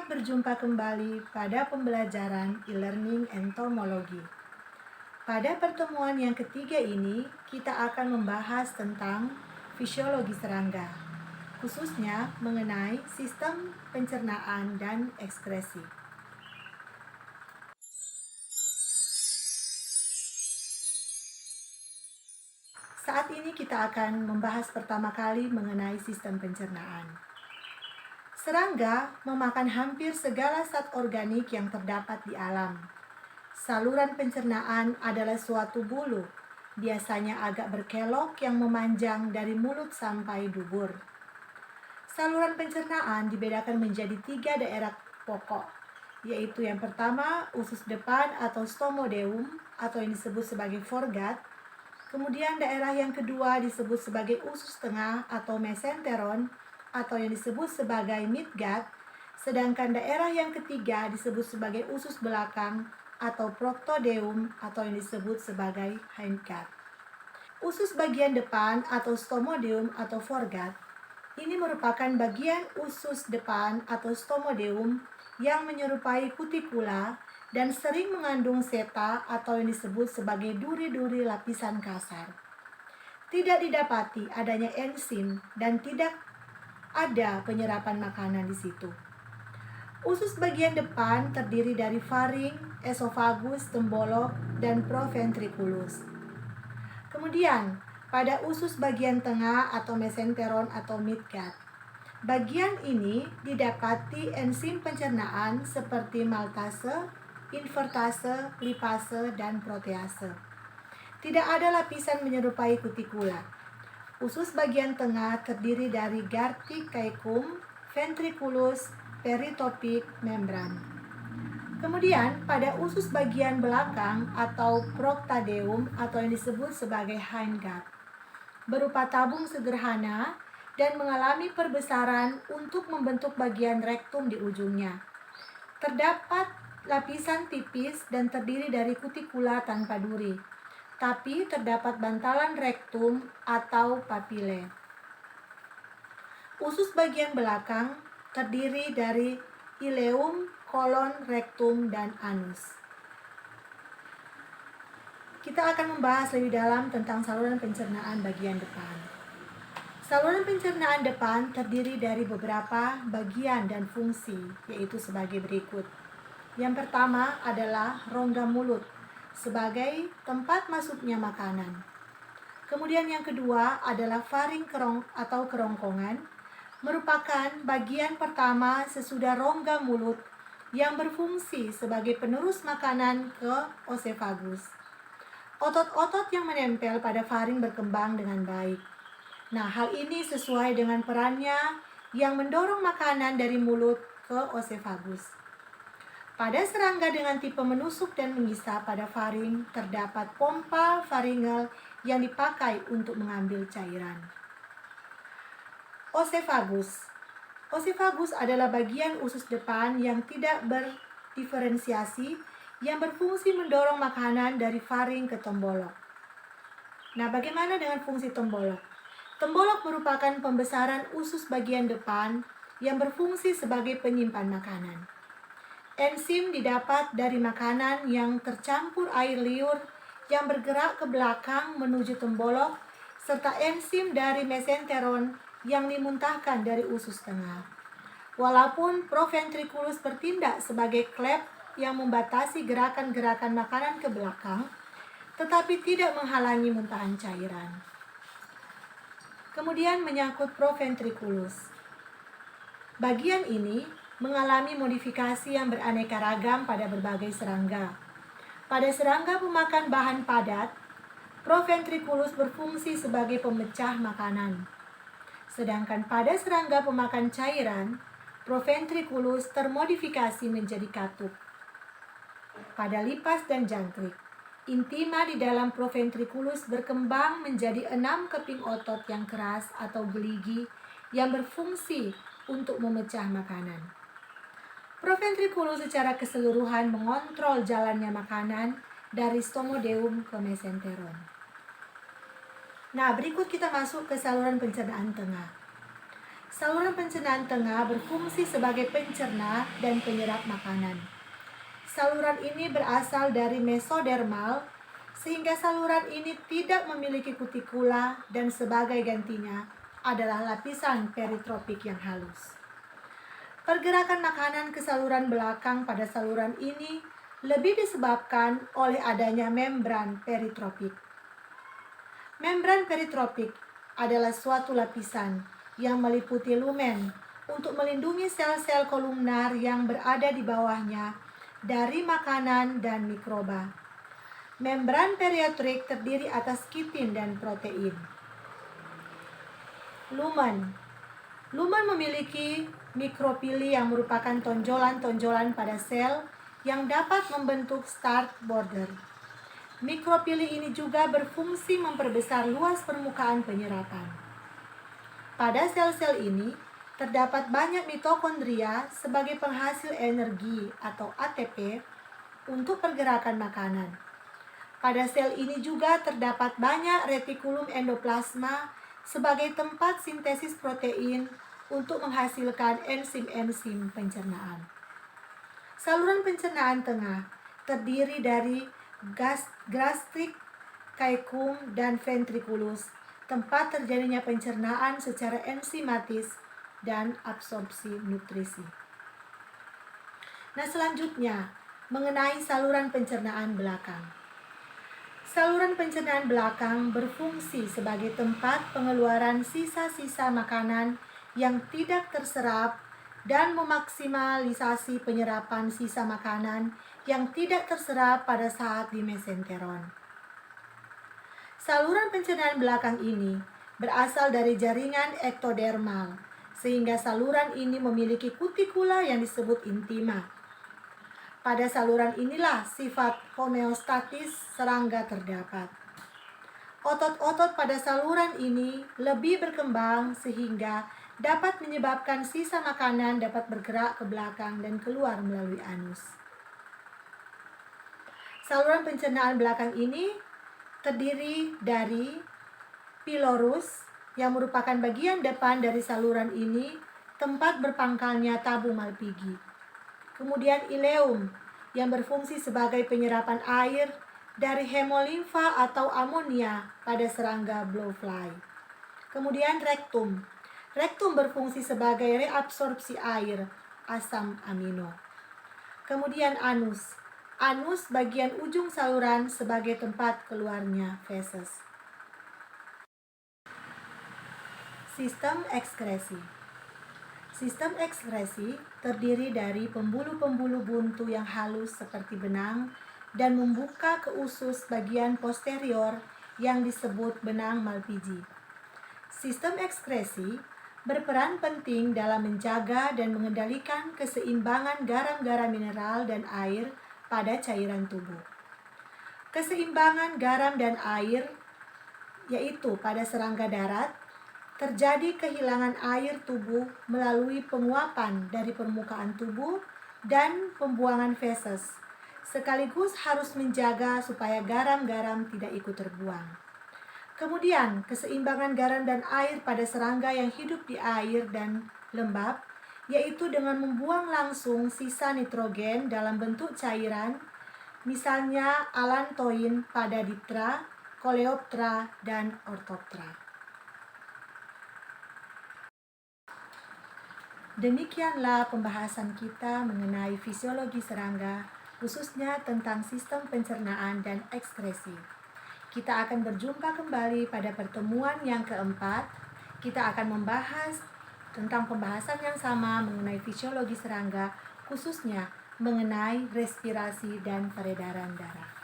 berjumpa kembali pada pembelajaran e-learning entomologi. Pada pertemuan yang ketiga ini, kita akan membahas tentang fisiologi serangga, khususnya mengenai sistem pencernaan dan ekskresi. Saat ini kita akan membahas pertama kali mengenai sistem pencernaan. Serangga memakan hampir segala zat organik yang terdapat di alam. Saluran pencernaan adalah suatu bulu, biasanya agak berkelok yang memanjang dari mulut sampai dubur. Saluran pencernaan dibedakan menjadi 3 daerah pokok, yaitu yang pertama usus depan atau stomodeum atau yang disebut sebagai foregut. Kemudian daerah yang kedua disebut sebagai usus tengah atau mesenteron atau yang disebut sebagai midgut, sedangkan daerah yang ketiga disebut sebagai usus belakang atau proctodeum atau yang disebut sebagai hindgut. Usus bagian depan atau stomodeum atau foregut ini merupakan bagian usus depan atau stomodeum yang menyerupai kutikula dan sering mengandung seta atau yang disebut sebagai duri-duri lapisan kasar. Tidak didapati adanya enzim dan tidak ada penyerapan makanan di situ. Usus bagian depan terdiri dari faring, esofagus, tembolok, dan proventriculus. Kemudian, pada usus bagian tengah atau mesenteron atau midgut, bagian ini didapati enzim pencernaan seperti maltase, invertase, lipase, dan protease. Tidak ada lapisan menyerupai kutikula. Usus bagian tengah terdiri dari gartic caecum, ventriculus, peritopik, membran. Kemudian pada usus bagian belakang atau proctadeum atau yang disebut sebagai hindgut, berupa tabung sederhana dan mengalami perbesaran untuk membentuk bagian rektum di ujungnya. Terdapat lapisan tipis dan terdiri dari kutikula tanpa duri, tapi terdapat bantalan rektum atau papile. Usus bagian belakang terdiri dari ileum, kolon, rektum, dan anus. Kita akan membahas lebih dalam tentang saluran pencernaan bagian depan. Saluran pencernaan depan terdiri dari beberapa bagian dan fungsi, yaitu sebagai berikut. Yang pertama adalah rongga mulut sebagai tempat masuknya makanan. Kemudian yang kedua adalah faring atau kerongkongan, merupakan bagian pertama sesudah rongga mulut yang berfungsi sebagai penerus makanan ke osefagus. Otot-otot yang menempel pada faring berkembang dengan baik. Nah, hal ini sesuai dengan perannya yang mendorong makanan dari mulut ke osefagus. Pada serangga dengan tipe menusuk dan mengisap pada faring, terdapat pompa faringel yang dipakai untuk mengambil cairan. Osefagus. Osefagus adalah bagian usus depan yang tidak berdiferensiasi yang berfungsi mendorong makanan dari faring ke tembolok. Nah, bagaimana dengan fungsi tembolok? Tembolok merupakan pembesaran usus bagian depan yang berfungsi sebagai penyimpan makanan. Enzim didapat dari makanan yang tercampur air liur yang bergerak ke belakang menuju tembolok, serta enzim dari mesenteron yang dimuntahkan dari usus tengah. Walaupun proventriculus bertindak sebagai klep yang membatasi gerakan-gerakan makanan ke belakang, tetapi tidak menghalangi muntahan cairan. Kemudian menyangkut proventriculus. Bagian ini mengalami modifikasi yang beraneka ragam pada berbagai serangga. Pada serangga pemakan bahan padat, proventriculus berfungsi sebagai pemecah makanan. Sedangkan pada serangga pemakan cairan, proventriculus termodifikasi menjadi katup. Pada lipas dan jangkrik, intima di dalam proventriculus berkembang menjadi 6 keping otot yang keras atau geligi yang berfungsi untuk memecah makanan. Proventriculus secara keseluruhan mengontrol jalannya makanan dari stomodeum ke mesenteron. Nah, berikut kita masuk ke saluran pencernaan tengah. Saluran pencernaan tengah berfungsi sebagai pencerna dan penyerap makanan. Saluran ini berasal dari mesodermal, sehingga saluran ini tidak memiliki kutikula dan sebagai gantinya adalah lapisan peritropik yang halus. Pergerakan makanan ke saluran belakang pada saluran ini lebih disebabkan oleh adanya membran peritropik. Membran peritropik adalah suatu lapisan yang meliputi lumen untuk melindungi sel-sel kolumnar yang berada di bawahnya dari makanan dan mikroba. Membran periotrik terdiri atas kitin dan protein. Lumen memiliki mikropili yang merupakan tonjolan-tonjolan pada sel yang dapat membentuk start border. Mikropili ini juga berfungsi memperbesar luas permukaan penyerapan. Pada sel-sel ini terdapat banyak mitokondria sebagai penghasil energi atau ATP untuk pergerakan makanan. Pada sel ini juga terdapat banyak retikulum endoplasma sebagai tempat sintesis protein untuk menghasilkan enzim-enzim pencernaan. Saluran pencernaan tengah terdiri dari gastrik, caecum, dan ventriculus, tempat terjadinya pencernaan secara enzimatis dan absorpsi nutrisi. Nah, selanjutnya mengenai saluran pencernaan belakang. Saluran pencernaan belakang berfungsi sebagai tempat pengeluaran sisa-sisa makanan yang tidak terserap dan memaksimalisasi penyerapan sisa makanan yang tidak terserap pada saat di mesenteron. Saluran pencernaan belakang ini berasal dari jaringan ektodermal, sehingga saluran ini memiliki kutikula yang disebut intima. Pada saluran inilah sifat homeostatis serangga terdapat. Otot-otot pada saluran ini lebih berkembang sehingga dapat menyebabkan sisa makanan dapat bergerak ke belakang dan keluar melalui anus. Saluran pencernaan belakang ini terdiri dari pilorus yang merupakan bagian depan dari saluran ini, tempat berpangkalnya tabung Malpighi. Kemudian ileum yang berfungsi sebagai penyerapan air dari hemolimfa atau amonia pada serangga blowfly. Kemudian rektum. Rektum berfungsi sebagai reabsorpsi air asam amino. Kemudian anus. Anus bagian ujung saluran sebagai tempat keluarnya feses. Sistem ekskresi. Sistem ekskresi terdiri dari pembuluh-pembuluh buntu yang halus seperti benang dan membuka ke usus bagian posterior yang disebut benang Malpighi. Sistem ekskresi berperan penting dalam menjaga dan mengendalikan keseimbangan garam-garam mineral dan air pada cairan tubuh. Keseimbangan garam dan air, yaitu pada serangga darat, terjadi kehilangan air tubuh melalui penguapan dari permukaan tubuh dan pembuangan feses, sekaligus harus menjaga supaya garam-garam tidak ikut terbuang. Kemudian, keseimbangan garam dan air pada serangga yang hidup di air dan lembab, yaitu dengan membuang langsung sisa nitrogen dalam bentuk cairan, misalnya alantoin pada Diptera, Coleoptera, dan Orthoptera. Demikianlah pembahasan kita mengenai fisiologi serangga, khususnya tentang sistem pencernaan dan ekskresi. Kita akan berjumpa kembali pada pertemuan yang keempat. Kita akan membahas tentang pembahasan yang sama mengenai fisiologi serangga, khususnya mengenai respirasi dan peredaran darah.